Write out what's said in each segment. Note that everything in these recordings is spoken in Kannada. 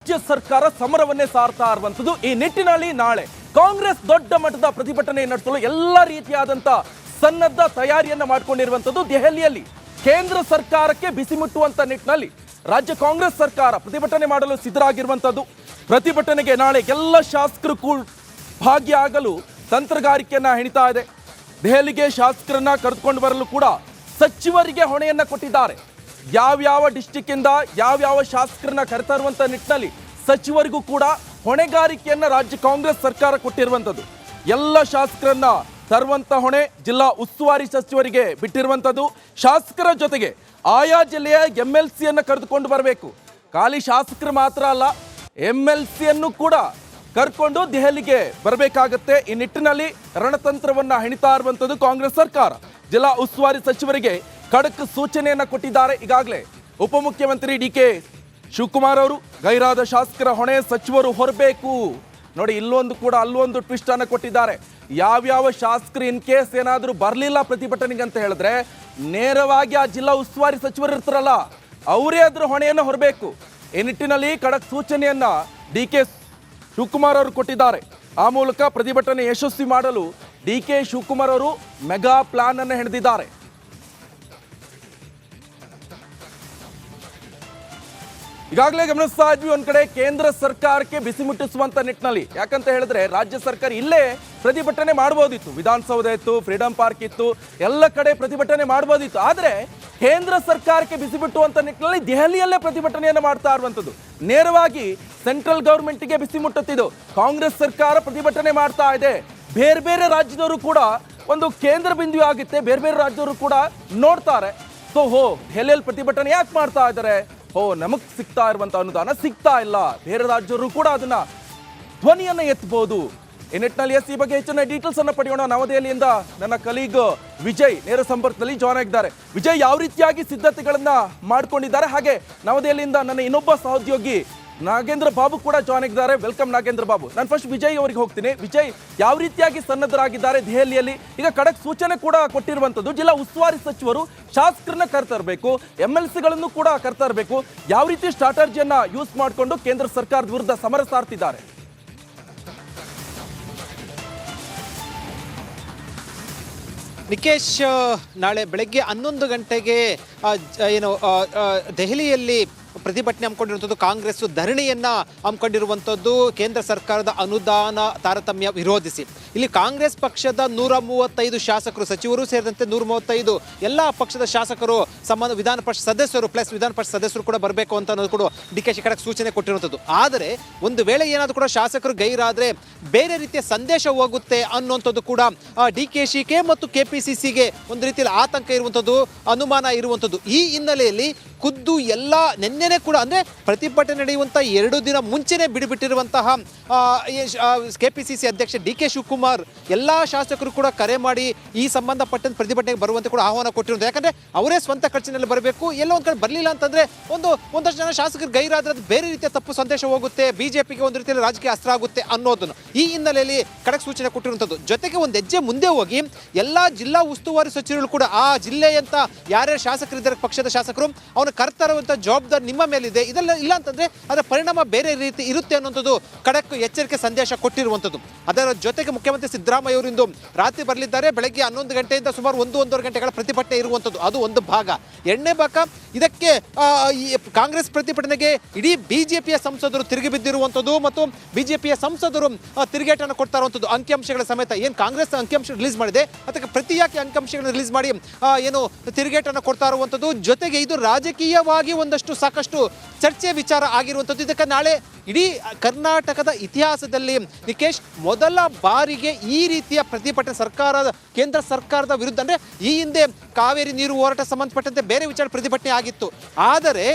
ರಾಜ್ಯ ಸರ್ಕಾರ ಸಮರವನ್ನೇ ಸಾರ್ತಾ ಇರುವಂತದ್ದು. ಈ ನಿಟ್ಟಿನಲ್ಲಿ ನಾಳೆ ಕಾಂಗ್ರೆಸ್ ದೊಡ್ಡ ಮಟ್ಟದ ಪ್ರತಿಭಟನೆ ನಡೆಸಲು ಎಲ್ಲ ರೀತಿಯಾದಂತ ಸನ್ನದ್ಧ ತಯಾರಿಯನ್ನ ಮಾಡಿಕೊಂಡಿರುವಂತದ್ದು. ದೆಹಲಿಯಲ್ಲಿ ಕೇಂದ್ರ ಸರ್ಕಾರಕ್ಕೆ ಬಿಸಿ ಮುಟ್ಟುವಂತ ನಿಟ್ಟಿನಲ್ಲಿ ರಾಜ್ಯ ಕಾಂಗ್ರೆಸ್ ಸರ್ಕಾರ ಪ್ರತಿಭಟನೆ ಮಾಡಲು ಸಿದ್ಧರಾಗಿರುವಂತದ್ದು. ಪ್ರತಿಭಟನೆಗೆ ನಾಳೆ ಎಲ್ಲ ಶಾಸಕರು ಭಾಗಿಯಾಗಲು ತಂತ್ರಗಾರಿಕೆಯನ್ನ ಹೆಣಿತಾ ಇದೆ. ದೆಹಲಿಗೆ ಶಾಸಕರನ್ನ ಕರೆದುಕೊಂಡು ಬರಲು ಕೂಡ ಸಚಿವರಿಗೆ ಹೊಣೆಯನ್ನ ಕೊಟ್ಟಿದ್ದಾರೆ. ಯಾವ್ಯಾವ ಡಿಸ್ಟಿಕ್ ಇಂದ ಯಾವ್ಯಾವ ಶಾಸಕರನ್ನ ಕರೆತಾ ಇರುವಂತ ನಿಟ್ಟಿನಲ್ಲಿ ಸಚಿವರಿಗೂ ಕೂಡ ಹೊಣೆಗಾರಿಕೆಯನ್ನ ರಾಜ್ಯ ಕಾಂಗ್ರೆಸ್ ಸರ್ಕಾರ ಕೊಟ್ಟಿರುವಂತದ್ದು. ಎಲ್ಲ ಶಾಸಕರನ್ನ ತರುವಂತ ಹೊಣೆ ಜಿಲ್ಲಾ ಉಸ್ತುವಾರಿ ಸಚಿವರಿಗೆ ಬಿಟ್ಟಿರುವಂತದ್ದು. ಶಾಸಕರ ಜೊತೆಗೆ ಆಯಾ ಜಿಲ್ಲೆಯ MLC ಅನ್ನ ಕರೆದುಕೊಂಡು ಬರಬೇಕು. ಖಾಲಿ ಶಾಸಕರು ಮಾತ್ರ ಅಲ್ಲ, MLC ಅನ್ನು ಕೂಡ ಕರ್ಕೊಂಡು ದೆಹಲಿಗೆ ಬರಬೇಕಾಗತ್ತೆ. ಈ ನಿಟ್ಟಿನಲ್ಲಿ ರಣತಂತ್ರವನ್ನ ಹೆಣಿತಾ ಇರುವಂತದ್ದು ಕಾಂಗ್ರೆಸ್ ಸರ್ಕಾರ. ಜಿಲ್ಲಾ ಉಸ್ತುವಾರಿ ಸಚಿವರಿಗೆ ಖಡಕ್ ಸೂಚನೆಯನ್ನ ಕೊಟ್ಟಿದ್ದಾರೆ. ಈಗಾಗಲೇ ಉಪಮುಖ್ಯಮಂತ್ರಿ DK ಶಿವಕುಮಾರ್ ಅವರು ಗೈರಾದ ಶಾಸಕರ ಹೊಣೆ ಸಚಿವರು ಹೊರಬೇಕು. ನೋಡಿ, ಇಲ್ಲೊಂದು ಕೂಡ ಅಲ್ಲೊಂದು ಟ್ವಿಸ್ಟ್ ಅನ್ನ ಕೊಟ್ಟಿದ್ದಾರೆ. ಯಾವ್ಯಾವ ಶಾಸಕರು ಇನ್ ಕೇಸ್ ಏನಾದರೂ ಬರಲಿಲ್ಲ ಪ್ರತಿಭಟನೆಗೆ ಅಂತ ಹೇಳಿದ್ರೆ ನೇರವಾಗಿ ಆ ಜಿಲ್ಲಾ ಉಸ್ತುವಾರಿ ಸಚಿವರು ಇರ್ತಾರಲ್ಲ ಅವರೇ ಅದ್ರ ಹೊಣೆಯನ್ನು ಹೊರಬೇಕು. ಈ ನಿಟ್ಟಿನಲ್ಲಿ ಖಡಕ್ ಸೂಚನೆಯನ್ನ DK ಶಿವಕುಮಾರ್ ಅವರು ಕೊಟ್ಟಿದ್ದಾರೆ. ಆ ಮೂಲಕ ಪ್ರತಿಭಟನೆ ಯಶಸ್ವಿ ಮಾಡಲು DK ಶಿವಕುಮಾರ್ ಅವರು ಮೆಗಾ ಪ್ಲಾನ್ ಅನ್ನು ಹೆಣೆದಿದ್ದಾರೆ. ಈಗಾಗಲೇ ಗಮನಿಸ್ತಾ ಇದ್ವಿ, ಒಂದ್ ಕಡೆ ಕೇಂದ್ರ ಸರ್ಕಾರಕ್ಕೆ ಬಿಸಿ ಮುಟ್ಟಿಸುವಂತ ನಿಟ್ಟಿನಲ್ಲಿ. ಯಾಕಂತ ಹೇಳಿದ್ರೆ ರಾಜ್ಯ ಸರ್ಕಾರ ಇಲ್ಲೇ ಪ್ರತಿಭಟನೆ ಮಾಡಬಹುದಿತ್ತು. ವಿಧಾನಸೌಧ ಇತ್ತು, ಫ್ರೀಡಂ ಪಾರ್ಕ್ ಇತ್ತು, ಎಲ್ಲ ಕಡೆ ಪ್ರತಿಭಟನೆ ಮಾಡಬಹುದಿತ್ತು. ಆದ್ರೆ ಕೇಂದ್ರ ಸರ್ಕಾರಕ್ಕೆ ಬಿಸಿ ಬಿಟ್ಟುವಂತ ನಿಟ್ಟಿನಲ್ಲಿ ದೆಹಲಿಯಲ್ಲೇ ಪ್ರತಿಭಟನೆಯನ್ನು ಮಾಡ್ತಾ ಇರುವಂತದ್ದು. ನೇರವಾಗಿ ಸೆಂಟ್ರಲ್ ಗವರ್ಮೆಂಟ್ಗೆ ಬಿಸಿ ಮುಟ್ಟುತ್ತಿದ್ದು ಕಾಂಗ್ರೆಸ್ ಸರ್ಕಾರ ಪ್ರತಿಭಟನೆ ಮಾಡ್ತಾ ಇದೆ. ಬೇರೆ ಬೇರೆ ರಾಜ್ಯದವರು ಕೂಡ ಒಂದು ಕೇಂದ್ರ ಬಿಂದು ಆಗುತ್ತೆ. ಬೇರೆ ಬೇರೆ ರಾಜ್ಯದವರು ಕೂಡ ನೋಡ್ತಾರೆ. ಸೊ ದೆಹಲಿಯಲ್ಲಿ ಪ್ರತಿಭಟನೆ ಯಾಕೆ ಮಾಡ್ತಾ ಇದ್ದಾರೆ? ನಮಗ್ ಸಿಗ್ತಾ ಇರುವಂತ ಅನುದಾನ ಸಿಗ್ತಾ ಇಲ್ಲ, ಬೇರೆ ರಾಜ್ಯರು ಕೂಡ ಅದನ್ನ ಧ್ವನಿಯನ್ನ ಎತ್ತಬಹುದು. ಈ ನಿಟ್ಟಿನಲ್ಲಿ ಈ ಬಗ್ಗೆ ಹೆಚ್ಚಿನ ಡೀಟೇಲ್ಸ್ ಅನ್ನ ಪಡೆಯೋಣ. ನವದೆಹಲಿಯಿಂದ ನನ್ನ ಕಲೀಗ್ ವಿಜಯ್ ನೇರ ಸಂಪರ್ಕದಲ್ಲಿ ಜಾಯ್ನ್ ಆಗಿದ್ದಾರೆ. ವಿಜಯ್, ಯಾವ ರೀತಿಯಾಗಿ ಸಿದ್ಧತೆಗಳನ್ನ ಮಾಡ್ಕೊಂಡಿದ್ದಾರೆ? ಹಾಗೆ ನವದೆಹಲಿಯಿಂದ ನನ್ನ ಇನ್ನೊಬ್ಬ ಸಹೋದ್ಯೋಗಿ ನಾಗೇಂದ್ರ ಬಾಬು ಕೂಡ ಜಾಯ್ನ್ ಆಗಿದ್ದಾರೆ. ವೆಲ್ಕಮ್ ನಾಗೇಂದ್ರ ಬಾಬು. ನಾನು ಫಸ್ಟ್ ವಿಜಯ್ ಅವರಿಗೆ ಹೋಗ್ತೀನಿ. ವಿಜಯ್, ಯಾವ ರೀತಿಯಾಗಿ ಸನ್ನದ್ಧರಾಗಿದ್ದಾರೆ ದೆಹಲಿಯಲ್ಲಿ? ಈಗ ಖಡಕ್ ಸೂಚನೆ ಕೂಡ ಕೊಟ್ಟಿರುವಂತದ್ದು, ಜಿಲ್ಲಾ ಉಸ್ತುವಾರಿ ಸಚಿವರು ಶಾಸಕರನ್ನ ಕರ್ತಾ ಇರಬೇಕು, MLCಗಳನ್ನು ಕೂಡ ಕರ್ತಾ ಇರಬೇಕು. ಯಾವ ರೀತಿ ಸ್ಟ್ರಾಟಜಿಯನ್ನ ಯೂಸ್ ಮಾಡಿಕೊಂಡು ಕೇಂದ್ರ ಸರ್ಕಾರದ ವಿರುದ್ಧ ಸಮರ ಸಾರ್ತಿದ್ದಾರೆ? ನಿಕೇಶ್, ನಾಳೆ ಬೆಳಗ್ಗೆ 11 ಗಂಟೆಗೆ ದೆಹಲಿಯಲ್ಲಿ ಪ್ರತಿಭಟನೆ ಹಮ್ಮಿಕೊಂಡಿರುವಂಥದ್ದು. ಕಾಂಗ್ರೆಸ್ ಧರಣಿಯನ್ನ ಹಮ್ಮಿಕೊಂಡಿರುವಂಥದ್ದು ಕೇಂದ್ರ ಸರ್ಕಾರದ ಅನುದಾನ ತಾರತಮ್ಯ ವಿರೋಧಿಸಿ. ಇಲ್ಲಿ ಕಾಂಗ್ರೆಸ್ ಪಕ್ಷದ 135 ಶಾಸಕರು, ಸಚಿವರು ಸೇರಿದಂತೆ 135 ಎಲ್ಲ ಪಕ್ಷದ ಶಾಸಕರು, ವಿಧಾನ ಪರಿಷತ್ ಸದಸ್ಯರು ಪ್ಲಸ್ ವಿಧಾನ ಪರಿಷತ್ ಸದಸ್ಯರು ಕೂಡ ಬರಬೇಕು ಅಂತ ಅನ್ನೋದು ಕೂಡ DK ಖಡಕ್ ಸೂಚನೆ ಕೊಟ್ಟಿರುವಂಥದ್ದು. ಆದರೆ ಒಂದು ವೇಳೆ ಏನಾದರೂ ಕೂಡ ಶಾಸಕರು ಗೈರಾದ್ರೆ ಬೇರೆ ರೀತಿಯ ಸಂದೇಶ ಹೋಗುತ್ತೆ ಅನ್ನುವಂಥದ್ದು ಕೂಡ DKಶಿಗೆ ಮತ್ತು KPCCಗೆ ಒಂದು ರೀತಿಯಲ್ಲಿ ಆತಂಕ ಇರುವಂಥದ್ದು, ಅನುಮಾನ ಇರುವಂಥದ್ದು. ಈ ಹಿನ್ನೆಲೆಯಲ್ಲಿ ಖುದ್ದು ಎಲ್ಲ ನೆನ್ನೆನೇ ಕೂಡ ಅಂದರೆ ಪ್ರತಿಭಟನೆ ನಡೆಯುವಂಥ 2 ದಿನ ಮುಂಚೆನೇ ಬಿಡುಬಿಟ್ಟಿರುವಂತಹ KPCC ಅಧ್ಯಕ್ಷ DK ಶಿವಕುಮಾರ್ ಎಲ್ಲ ಶಾಸಕರು ಕೂಡ ಕರೆ ಮಾಡಿ ಈ ಸಂಬಂಧಪಟ್ಟಂತೆ ಪ್ರತಿಭಟನೆಗೆ ಬರುವಂತೆ ಕೂಡ ಆಹ್ವಾನ ಕೊಟ್ಟಿರೋದು. ಯಾಕಂದರೆ ಅವರೇ ಸ್ವಂತ ಖರ್ಚಿನಲ್ಲಿ ಬರಬೇಕು. ಎಲ್ಲೋ ಒಂದು ಕಡೆ ಬರಲಿಲ್ಲ ಅಂತಂದರೆ ಒಂದಷ್ಟು ಜನ ಶಾಸಕರು ಗೈರಾದ್ರೆ ಅದು ಬೇರೆ ರೀತಿಯ ತಪ್ಪು ಸಂದೇಶ ಹೋಗುತ್ತೆ, BJPಗೆ ಒಂದು ರೀತಿಯಲ್ಲಿ ರಾಜಕೀಯ ಅಸ್ತ್ರ ಆಗುತ್ತೆ ಅನ್ನೋದನ್ನು ಈ ಹಿನ್ನೆಲೆಯಲ್ಲಿ ಖಡಕ್ ಸೂಚನೆ ಕೊಟ್ಟಿರುವಂಥದ್ದು. ಜೊತೆಗೆ ಒಂದು ಹೆಜ್ಜೆ ಮುಂದೆ ಹೋಗಿ ಎಲ್ಲ ಜಿಲ್ಲಾ ಉಸ್ತುವಾರಿ ಸಚಿವರು ಕೂಡ ಆ ಜಿಲ್ಲೆಯಂತ ಯಾರ್ಯಾರು ಶಾಸಕರಿದ್ದಾರೆ ಪಕ್ಷದ ಶಾಸಕರು ಅವನು ಕರ್ತಾ ಇರುವಂಥ ಜವಾಬ್ದಾರಿ ನಿಮ್ಮ ಮೇಲಿದೆ. ಇದೆಲ್ಲ ಇಲ್ಲ ಅಂತಂದ್ರೆ ಅದರ ಪರಿಣಾಮ ಬೇರೆ ರೀತಿ ಇರುತ್ತೆ ಅನ್ನುವಂಥದ್ದು ಖಡಕ್ ಎಚ್ಚರಿಕೆ ಸಂದೇಶ ಕೊಟ್ಟಿರುವಂಥದ್ದು. ಅದರ ಜೊತೆಗೆ ಮುಖ್ಯಮಂತ್ರಿ ಸಿದ್ದರಾಮಯ್ಯ ಅವರಿಂದು ರಾತ್ರಿ ಬರಲಿದ್ದಾರೆ. ಬೆಳಗ್ಗೆ 11 ಗಂಟೆಯಿಂದ ಸುಮಾರು 1-1.5 ಗಂಟೆಗಳ ಪ್ರತಿಭಟನೆ ಇರುವಂಥದ್ದು. ಅದು ಒಂದು ಭಾಗ. ಎರಡನೇ ಭಾಗ, ಇದಕ್ಕೆ ಕಾಂಗ್ರೆಸ್ ಪ್ರತಿಭಟನೆಗೆ ಇಡೀ BJPಯ ಸಂಸದರು ತಿರುಗಿ ಬಿದ್ದಿರುವಂಥದ್ದು ಮತ್ತು BJPಯ ಸಂಸದರು ತಿರುಗೇಟನ್ನು ಕೊಡ್ತಾ ಇರುವಂಥದ್ದು. ಅಂಕಿಅಂಶಗಳ ಸಮೇತ ಏನು ಕಾಂಗ್ರೆಸ್ ಅಂಕಿಅಂಶ ರಿಲೀಸ್ ಮಾಡಿದೆ ಅದಕ್ಕೆ ಪ್ರತಿಯಾಗಿ ಅಂಕಿಅಂಶಗಳನ್ನು ರಿಲೀಸ್ ಮಾಡಿ ಏನು ತಿರುಗೇಟನ್ನು ಕೊಡ್ತಾ ಇರುವಂಥದ್ದು. ಜೊತೆಗೆ ಇದು ರಾಜಕೀಯವಾಗಿ ಒಂದಷ್ಟು ಸಾಕಷ್ಟು ಚರ್ಚೆ ವಿಚಾರ ಆಗಿರುವಂಥದ್ದು. ಇದಕ್ಕೆ ನಾಳೆ ಇಡೀ ಕರ್ನಾಟಕದ ಇತಿಹಾಸದಲ್ಲಿ ನಿಕೇಶ್ ಮೊದಲ ಬಾರಿಗೆ ಈ ರೀತಿಯ ಪ್ರತಿಭಟನೆ ಕೇಂದ್ರ ಸರ್ಕಾರದ ವಿರುದ್ಧ, ಅಂದರೆ ಈ ಹಿಂದೆ ಕಾವೇರಿ ನೀರು ಹೋರಾಟ ಸಂಬಂಧಪಟ್ಟಂತೆ ಬೇರೆ ವಿಚಾರ ಪ್ರತಿಭಟನೆ ಆಗಿತ್ತು. ಆದರೆ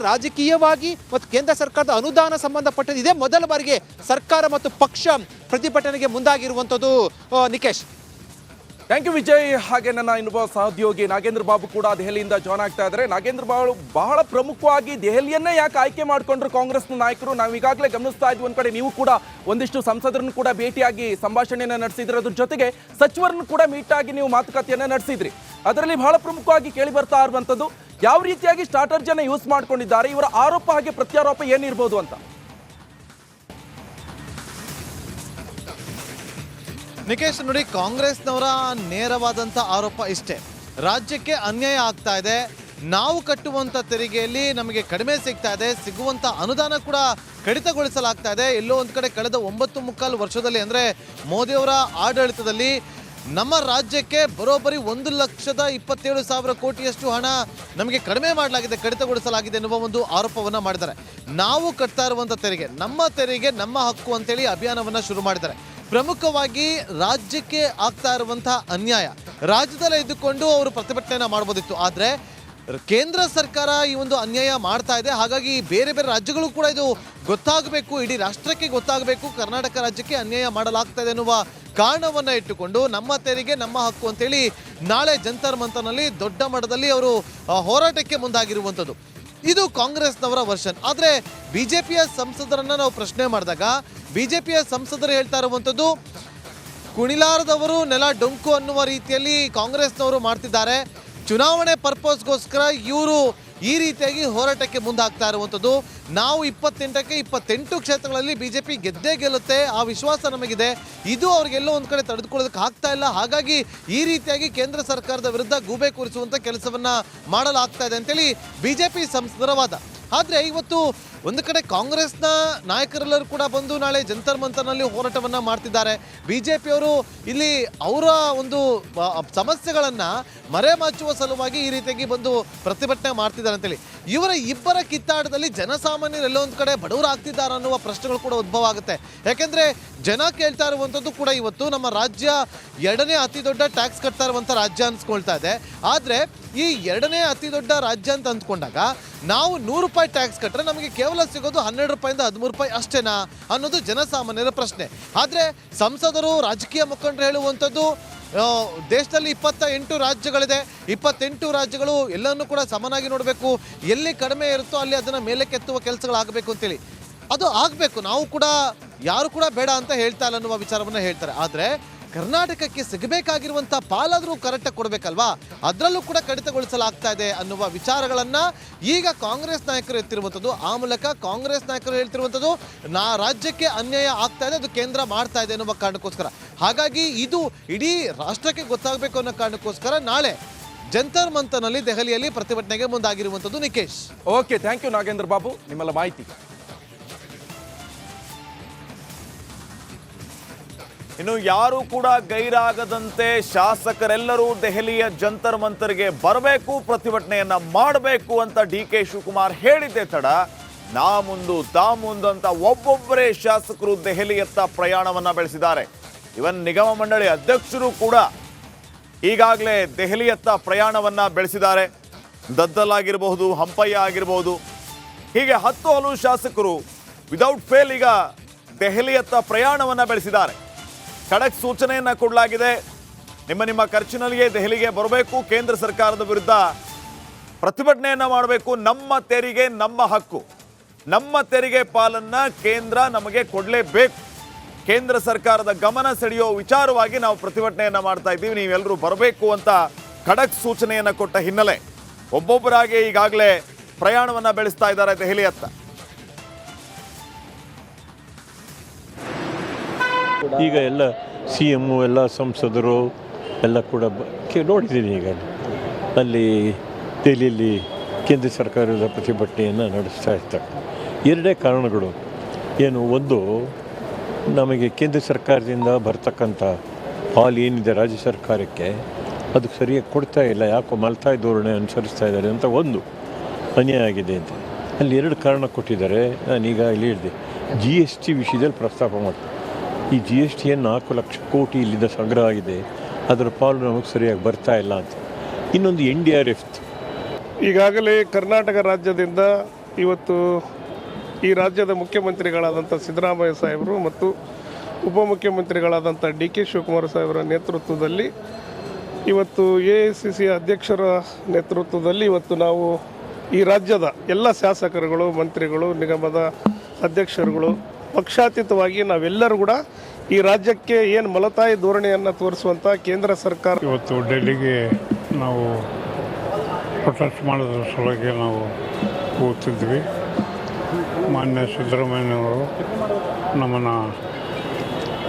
ರಾಜಕೀಯವಾಗಿ ಮತ್ತು ಕೇಂದ್ರ ಸರ್ಕಾರದ ಅನುದಾನ ಸಂಬಂಧಪಟ್ಟಂತೆ ಇದೇ ಮೊದಲ ಬಾರಿಗೆ ಸರ್ಕಾರ ಮತ್ತು ಪಕ್ಷ ಪ್ರತಿಭಟನೆಗೆ ಮುಂದಾಗಿರುವಂಥದ್ದು. Nikesh, thank you Vijay. ಹಾಗೆ ನನ್ನ ಇನ್ನೊಬ್ಬ ಸಹೋದ್ಯೋಗಿ ನಾಗೇಂದ್ರ ಬಾಬು ಕೂಡ ದೆಹಲಿಯಿಂದ ಜಾಯ್ನ್ ಆಗ್ತಾ ಇದ್ದಾರೆ. ನಾಗೇಂದ್ರ ಬಾಬು, ಬಹಳ ಪ್ರಮುಖವಾಗಿ ದೆಹಲಿಯನ್ನೇ ಯಾಕೆ ಆಯ್ಕೆ ಮಾಡಿಕೊಂಡ್ರು ಕಾಂಗ್ರೆಸ್ನ ನಾಯಕರು? ನಾವು ಈಗಾಗಲೇ ಗಮನಿಸ್ತಾ ಇದ್ವಿ, ಒಂದ್ ಕಡೆ ನೀವು ಕೂಡ ಒಂದಿಷ್ಟು ಸಂಸದರನ್ನು ಕೂಡ ಭೇಟಿಯಾಗಿ ಸಂಭಾಷಣೆಯನ್ನು ನಡೆಸಿದ್ರಿ, ಅದ್ರ ಜೊತೆಗೆ ಸಚಿವರನ್ನು ಕೂಡ ಮೀಟ್ ಆಗಿ ನೀವು ಮಾತುಕತೆಯನ್ನು ನಡೆಸಿದ್ರಿ. ಅದರಲ್ಲಿ ಬಹಳ ಪ್ರಮುಖವಾಗಿ ಕೇಳಿ ಬರ್ತಾ ಇರುವಂಥದ್ದು ಯಾವ ರೀತಿಯಾಗಿ ಸ್ಟ್ರಾಟಜಿಯನ್ನು ಯೂಸ್ ಮಾಡ್ಕೊಂಡಿದ್ದಾರೆ, ಇವರ ಆರೋಪ ಹಾಗೆ ಪ್ರತ್ಯಾರೋಪ ಏನಿರ್ಬೋದು ಅಂತ. ನಿಕೇಶ್ ನೋಡಿ, ಕಾಂಗ್ರೆಸ್ನವರ ನೇರವಾದಂಥ ಆರೋಪ ಇಷ್ಟೇ, ರಾಜ್ಯಕ್ಕೆ ಅನ್ಯಾಯ ಆಗ್ತಾ ಇದೆ, ನಾವು ಕಟ್ಟುವಂಥ ತೆರಿಗೆಯಲ್ಲಿ ನಮಗೆ ಕಡಿಮೆ ಸಿಗ್ತಾ ಇದೆ, ಸಿಗುವಂಥ ಅನುದಾನ ಕೂಡ ಕಡಿತಗೊಳಿಸಲಾಗ್ತಾ ಇದೆ. ಎಲ್ಲೋ ಒಂದು ಕಡೆ ಕಳೆದ 9.25 ವರ್ಷದಲ್ಲಿ ಅಂದರೆ ಮೋದಿಯವರ ಆಡಳಿತದಲ್ಲಿ ನಮ್ಮ ರಾಜ್ಯಕ್ಕೆ ಬರೋಬ್ಬರಿ 1,27,000 ಕೋಟಿಯಷ್ಟು ಹಣ ನಮಗೆ ಕಡಿಮೆ ಮಾಡಲಾಗಿದೆ, ಕಡಿತಗೊಳಿಸಲಾಗಿದೆ ಎನ್ನುವ ಒಂದು ಆರೋಪವನ್ನು ಮಾಡಿದ್ದಾರೆ. ನಾವು ಕಟ್ತಾ ಇರುವಂಥ ತೆರಿಗೆ ನಮ್ಮ ಹಕ್ಕು ಅಂತೇಳಿ ಅಭಿಯಾನವನ್ನು ಶುರು ಮಾಡಿದ್ದಾರೆ. ಪ್ರಮುಖವಾಗಿ ರಾಜ್ಯಕ್ಕೆ ಆಗ್ತಾ ಇರುವಂತಹ ಅನ್ಯಾಯ, ರಾಜ್ಯದಲ್ಲೇ ಇದ್ದುಕೊಂಡು ಅವರು ಪ್ರತಿಭಟನೆಯನ್ನು ಮಾಡ್ಬೋದಿತ್ತು, ಆದರೆ ಕೇಂದ್ರ ಸರ್ಕಾರ ಈ ಒಂದು ಅನ್ಯಾಯ ಮಾಡ್ತಾ ಇದೆ. ಹಾಗಾಗಿ ಬೇರೆ ಬೇರೆ ರಾಜ್ಯಗಳು ಕೂಡ ಇದು ಗೊತ್ತಾಗಬೇಕು, ಇಡೀ ರಾಷ್ಟ್ರಕ್ಕೆ ಗೊತ್ತಾಗಬೇಕು, ಕರ್ನಾಟಕ ರಾಜ್ಯಕ್ಕೆ ಅನ್ಯಾಯ ಮಾಡಲಾಗ್ತಾ ಇದೆ ಎನ್ನುವ ಕಾರಣವನ್ನು ಇಟ್ಟುಕೊಂಡು ನಮ್ಮ ತೆರಿಗೆ ನಮ್ಮ ಹಕ್ಕು ಅಂತೇಳಿ ನಾಳೆ ಜಂತರ್ ಮಂತರ್ನಲ್ಲಿ ದೊಡ್ಡ ಮಟ್ಟದಲ್ಲಿ ಅವರು ಹೋರಾಟಕ್ಕೆ ಮುಂದಾಗಿರುವಂಥದ್ದು. ಇದು ಕಾಂಗ್ರೆಸ್ನವರ ವರ್ಷನ್. ಆದರೆ ಬಿಜೆಪಿಯ ಸಂಸದರನ್ನು ನಾವು ಪ್ರಶ್ನೆ ಮಾಡಿದಾಗ ಬಿಜೆಪಿಯ ಸಂಸದರು ಹೇಳ್ತಾ ಇರುವಂಥದ್ದು, ಕುಣಿಲಾರದವರು ನೆಲ ಡೊಂಕು ಅನ್ನುವ ರೀತಿಯಲ್ಲಿ ಕಾಂಗ್ರೆಸ್ನವರು ಮಾಡ್ತಿದ್ದಾರೆ, ಚುನಾವಣೆ ಪರ್ಪಸ್ಗೋಸ್ಕರ ಇವರು ಈ ರೀತಿಯಾಗಿ ಹೋರಾಟಕ್ಕೆ ಮುಂದಾಗ್ತಾ ಇರುವಂಥದ್ದು. ನಾವು 28ಕ್ಕೆ 28 ಕ್ಷೇತ್ರಗಳಲ್ಲಿ ಬಿಜೆಪಿ ಗೆದ್ದೇ ಗೆಲ್ಲುತ್ತೆ, ಆ ವಿಶ್ವಾಸ ನಮಗಿದೆ, ಇದು ಅವ್ರಿಗೆಲ್ಲೋ ಒಂದು ಕಡೆ ತಡೆದುಕೊಳ್ಳೋದಕ್ಕೆ ಆಗ್ತಾ ಇಲ್ಲ. ಹಾಗಾಗಿ ಈ ರೀತಿಯಾಗಿ ಕೇಂದ್ರ ಸರ್ಕಾರದ ವಿರುದ್ಧ ಗೂಬೆ ಕೂರಿಸುವಂಥ ಕೆಲಸವನ್ನ ಮಾಡಲಾಗ್ತಾ ಇದೆ ಅಂತೇಳಿ ಬಿಜೆಪಿ ಸಂಸದರ ವಾದ. ಆದರೆ ಇವತ್ತು ಒಂದು ಕಡೆ ಕಾಂಗ್ರೆಸ್ನ ನಾಯಕರೆಲ್ಲರೂ ಕೂಡ ಬಂದು ನಾಳೆ ಜಂತರ್ ಮಂತರ್ನಲ್ಲಿ ಹೋರಾಟವನ್ನು ಮಾಡ್ತಿದ್ದಾರೆ. ಬಿಜೆಪಿಯವರು ಇಲ್ಲಿ ಅವರ ಒಂದು ಸಮಸ್ಯೆಗಳನ್ನು ಮರೆಮಾಚುವ ಸಲುವಾಗಿ ಈ ರೀತಿಯಾಗಿ ಬಂದು ಪ್ರತಿಭಟನೆ ಮಾಡ್ತಿದ್ದಾರೆ ಅಂತೇಳಿ. ಇವರ ಇಬ್ಬರ ಕಿತ್ತಾಟದಲ್ಲಿ ಜನಸಾಮಾನ್ಯರು ಎಲ್ಲೋ ಒಂದು ಕಡೆ ಬಡವರು ಆಗ್ತಿದ್ದಾರೆ ಅನ್ನುವ ಪ್ರಶ್ನೆಗಳು ಕೂಡ ಉದ್ಭವ ಆಗುತ್ತೆ. ಯಾಕೆಂದರೆ ಜನ ಕೇಳ್ತಾ ಇರುವಂಥದ್ದು ಕೂಡ ಇವತ್ತು ನಮ್ಮ ರಾಜ್ಯ 2ನೇ ಅತಿ ದೊಡ್ಡ ಟ್ಯಾಕ್ಸ್ ಕಟ್ತಾ ಇರುವಂಥ ರಾಜ್ಯ ಅನ್ಸ್ಕೊಳ್ತಾ ಇದೆ. ಆದರೆ ಈ 2ನೇ ಅತಿ ದೊಡ್ಡ ರಾಜ್ಯ ಅಂತ ಅಂದ್ಕೊಂಡಾಗ ನಾವು 100 ರೂಪಾಯಿ ಟ್ಯಾಕ್ಸ್ ಕಟ್ಟರೆ ನಮಗೆ ಕೇವಲ ಸಿಗೋದು 12 ರೂಪಾಯಿಂದ 13 ರೂಪಾಯಿ ಅಷ್ಟೇನಾ ಅನ್ನೋದು ಜನಸಾಮಾನ್ಯರ ಪ್ರಶ್ನೆ. ಆದರೆ ಸಂಸದರು, ರಾಜಕೀಯ ಮುಖಂಡರು ಹೇಳುವಂಥದ್ದು, ದೇಶದಲ್ಲಿ 28 ರಾಜ್ಯಗಳಿದೆ, 28 ರಾಜ್ಯಗಳು ಎಲ್ಲನೂ ಕೂಡ ಸಮನಾಗಿ ನೋಡಬೇಕು, ಎಲ್ಲಿ ಕಡಿಮೆ ಇರುತ್ತೋ ಅಲ್ಲಿ ಅದನ್ನು ಮೇಲಕ್ಕೆತ್ತುವ ಕೆಲಸಗಳಾಗಬೇಕು ಅಂತೇಳಿ. ಅದು ಆಗಬೇಕು, ನಾವು ಕೂಡ ಯಾರು ಕೂಡ ಬೇಡ ಅಂತ ಹೇಳ್ತಾ ಇಲ್ಲ ಅನ್ನುವ ವಿಚಾರವನ್ನು ಹೇಳ್ತಾರೆ. ಆದರೆ ಕರ್ನಾಟಕಕ್ಕೆ ಸಿಗಬೇಕಾಗಿರುವಂಥ ಪಾಲಾದರೂ ಕರೆಕ್ಟಾಗಿ ಕೊಡಬೇಕಲ್ವಾ, ಅದರಲ್ಲೂ ಕೂಡ ಕಡಿತಗೊಳಿಸಲಾಗ್ತಾ ಇದೆ ಅನ್ನುವ ವಿಚಾರಗಳನ್ನು ಈಗ ಕಾಂಗ್ರೆಸ್ ನಾಯಕರು ಎತ್ತಿರುವಂಥದ್ದು. ಆ ಮೂಲಕ ಕಾಂಗ್ರೆಸ್ ನಾಯಕರು ಹೇಳ್ತಿರುವಂಥದ್ದು, ರಾಜ್ಯಕ್ಕೆ ಅನ್ಯಾಯ ಆಗ್ತಾ ಇದೆ, ಅದು ಕೇಂದ್ರ ಮಾಡ್ತಾ ಇದೆ ಅನ್ನುವ ಕಾರಣಕ್ಕೋಸ್ಕರ. ಹಾಗಾಗಿ ಇದು ಇಡೀ ರಾಷ್ಟ್ರಕ್ಕೆ ಗೊತ್ತಾಗಬೇಕು ಅನ್ನೋ ಕಾರಣಕ್ಕೋಸ್ಕರ ನಾಳೆ ಜಂತರ್ ಮಂತರ್ನಲ್ಲಿ ದೆಹಲಿಯಲ್ಲಿ ಪ್ರತಿಭಟನೆಗೆ ಮುಂದಾಗಿರುವಂಥದ್ದು. Nikesh, okay, thank you Nagendra Babu, ನಿಮ್ಮೆಲ್ಲ ಮಾಹಿತಿ. ಇನ್ನು ಯಾರು ಕೂಡ ಗೈರಾಗದಂತೆ ಶಾಸಕರೆಲ್ಲರೂ ದೆಹಲಿಯ ಜಂತರ್ ಮಂತರ್ಗೆ ಬರಬೇಕು, ಪ್ರತಿಭಟನೆಯನ್ನ ಮಾಡಬೇಕು ಅಂತ ಡಿ.ಕೆ. ಶಿವಕುಮಾರ್ ಹೇಳಿದ್ದೆ ತಡ ನಾ ಮುಂದು ತಾ ಮುಂದು ಅಂತ ಒಬ್ಬೊಬ್ಬರೇ ಶಾಸಕರು ದೆಹಲಿಯತ್ತ ಪ್ರಯಾಣವನ್ನ ಬೆಳೆಸಿದ್ದಾರೆ. ಇವನ್ ನಿಗಮ ಮಂಡಳಿ ಅಧ್ಯಕ್ಷರು ಕೂಡ ಈಗಾಗಲೇ ದೆಹಲಿಯತ್ತ ಪ್ರಯಾಣವನ್ನ ಬೆಳೆಸಿದ್ದಾರೆ. ದದ್ದಲ್ ಆಗಿರಬಹುದು, ಹಂಪಯ್ಯ ಆಗಿರಬಹುದು, ಹೀಗೆ 10 ಹಲವು ಶಾಸಕರು ವಿದೌಟ್ ಫೇಲ್ ಈಗ ದೆಹಲಿಯತ್ತ ಪ್ರಯಾಣವನ್ನ ಬೆಳೆಸಿದ್ದಾರೆ. ಖಡಕ್ ಸೂಚನೆಯನ್ನ ಕೊಡಲಾಗಿದೆ, ನಿಮ್ಮ ಖರ್ಚಿನಲ್ಲಿಯೇ ದೆಹಲಿಗೆ ಬರಬೇಕು, ಕೇಂದ್ರ ಸರ್ಕಾರದ ವಿರುದ್ಧ ಪ್ರತಿಭಟನೆಯನ್ನ ಮಾಡಬೇಕು, ನಮ್ಮ ತೆರಿಗೆ ನಮ್ಮ ಹಕ್ಕು, ನಮ್ಮ ತೆರಿಗೆ ಪಾಲನ್ನ ಕೇಂದ್ರ ನಮಗೆ ಕೊಡಲೇಬೇಕು, ಕೇಂದ್ರ ಸರ್ಕಾರದ ಗಮನ ಸೆಳೆಯೋ ವಿಚಾರವಾಗಿ ನಾವು ಪ್ರತಿಭಟನೆಯನ್ನ ಮಾಡ್ತಾ ಇದ್ದೀವಿ, ನೀವೆಲ್ಲರೂ ಬರಬೇಕು ಅಂತ ಖಡಕ್ ಸೂಚನೆಯನ್ನ ಕೊಟ್ಟ ಹಿನ್ನೆಲೆ ಒಬ್ಬೊಬ್ಬರಾಗಿ ಈಗಾಗಲೇ ಪ್ರಯಾಣವನ್ನ ಬೆಳೆಸ್ತಾ ಇದ್ದಾರೆ ದೆಹಲಿಯತ್ತ. ಈಗ ಎಲ್ಲ CM ಎಲ್ಲ ಸಂಸದರು ಎಲ್ಲ ಕೂಡ ನೋಡಿದ್ದೀನಿ. ಈಗ ಅಲ್ಲಿ ದೆಹಲಿಯಲ್ಲಿ ಕೇಂದ್ರ ಸರ್ಕಾರದ ಪ್ರತಿಭಟನೆಯನ್ನು ನಡೆಸ್ತಾ ಇರ್ತಾರೆ. 2 ಕಾರಣಗಳು ಏನು, ಒಂದು ನಮಗೆ ಕೇಂದ್ರ ಸರ್ಕಾರದಿಂದ ಬರ್ತಕ್ಕಂಥ ಪಾಲು ಏನಿದೆ ರಾಜ್ಯ ಸರ್ಕಾರಕ್ಕೆ ಅದು ಸರಿಯಾಗಿ ಕೊಡ್ತಾ ಇಲ್ಲ, ಯಾಕೋ ಮಲ್ತಾಯಿ ಧೋರಣೆ ಅನುಸರಿಸ್ತಾ ಇದ್ದಾರೆ ಅಂತ ಒಂದು ಅನ್ಯಾಯ ಆಗಿದೆ ಅಂತ ಅಲ್ಲಿ 2 ಕಾರಣ ಕೊಟ್ಟಿದ್ದಾರೆ. ನಾನೀಗ ಇಲ್ಲಿ ಹೇಳಿದೆ, GST ವಿಷಯದಲ್ಲಿ ಪ್ರಸ್ತಾಪ ಮಾಡ್ತೀನಿ. ಈ GST 4 ಲಕ್ಷ ಕೋಟಿ ಇಲ್ಲಿಂದ ಸಂಗ್ರಹ ಆಗಿದೆ, ಅದರ ಪಾಲು ನಮಗೆ ಸರಿಯಾಗಿ ಬರ್ತಾ ಇಲ್ಲ ಅಂತ. ಇನ್ನೊಂದು NDRF. ಈಗಾಗಲೇ ಕರ್ನಾಟಕ ರಾಜ್ಯದಿಂದ ಇವತ್ತು ಈ ರಾಜ್ಯದ ಮುಖ್ಯಮಂತ್ರಿಗಳಾದಂಥ ಸಿದ್ದರಾಮಯ್ಯ ಸಾಹೇಬರು ಮತ್ತು ಉಪಮುಖ್ಯಮಂತ್ರಿಗಳಾದಂಥ ಡಿ.ಕೆ. ಶಿವಕುಮಾರ್ ಸಾಹೇಬರ ನೇತೃತ್ವದಲ್ಲಿ ಇವತ್ತು AICC ಅಧ್ಯಕ್ಷರ ನೇತೃತ್ವದಲ್ಲಿ ಇವತ್ತು ನಾವು ಈ ರಾಜ್ಯದ ಎಲ್ಲ ಶಾಸಕರುಗಳು, ಮಂತ್ರಿಗಳು, ನಿಗಮದ ಅಧ್ಯಕ್ಷರುಗಳು ಪಕ್ಷಾತೀತವಾಗಿ ನಾವೆಲ್ಲರೂ ಕೂಡ ಈ ರಾಜ್ಯಕ್ಕೆ ಏನು ಮಲತಾಯಿ ಧೋರಣೆಯನ್ನು ತೋರಿಸುವಂಥ ಕೇಂದ್ರ ಸರ್ಕಾರ ಇವತ್ತು ಡೆಲ್ಲಿಗೆ ನಾವು ಪ್ರೊಟೆಸ್ಟ್ ಮಾಡೋದ್ರ ಸಲುವಾಗಿ ನಾವು ಹೋಗ್ತಿದ್ವಿ. ಮಾನ್ಯ ಸಿದ್ದರಾಮಯ್ಯನವರು ನಮ್ಮನ್ನು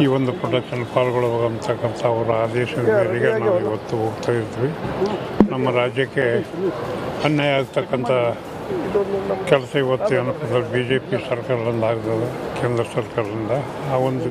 ಈ ಒಂದು ಪ್ರೊಟೆಕ್ಷನ್ ಪಾಲ್ಗೊಳ್ಳುವಂತಕ್ಕಂಥ ಅವರ ಆದೇಶದ ಮೇರೆಗೆ ನಾವು ಇವತ್ತು ಹೋಗ್ತಾ ಇದ್ವಿ. ನಮ್ಮ ರಾಜ್ಯಕ್ಕೆ ಅನ್ಯಾಯ ಆಗ್ತಕ್ಕಂಥ ಕೆಲಸ ಇವತ್ತು ಏನಪ್ಪ BJP ಸರ್ಕಾರದಿಂದ ಆಗ್ತದೆ, ಕೇಂದ್ರ ಸರ್ಕಾರದಿಂದ ಆ ಒಂದು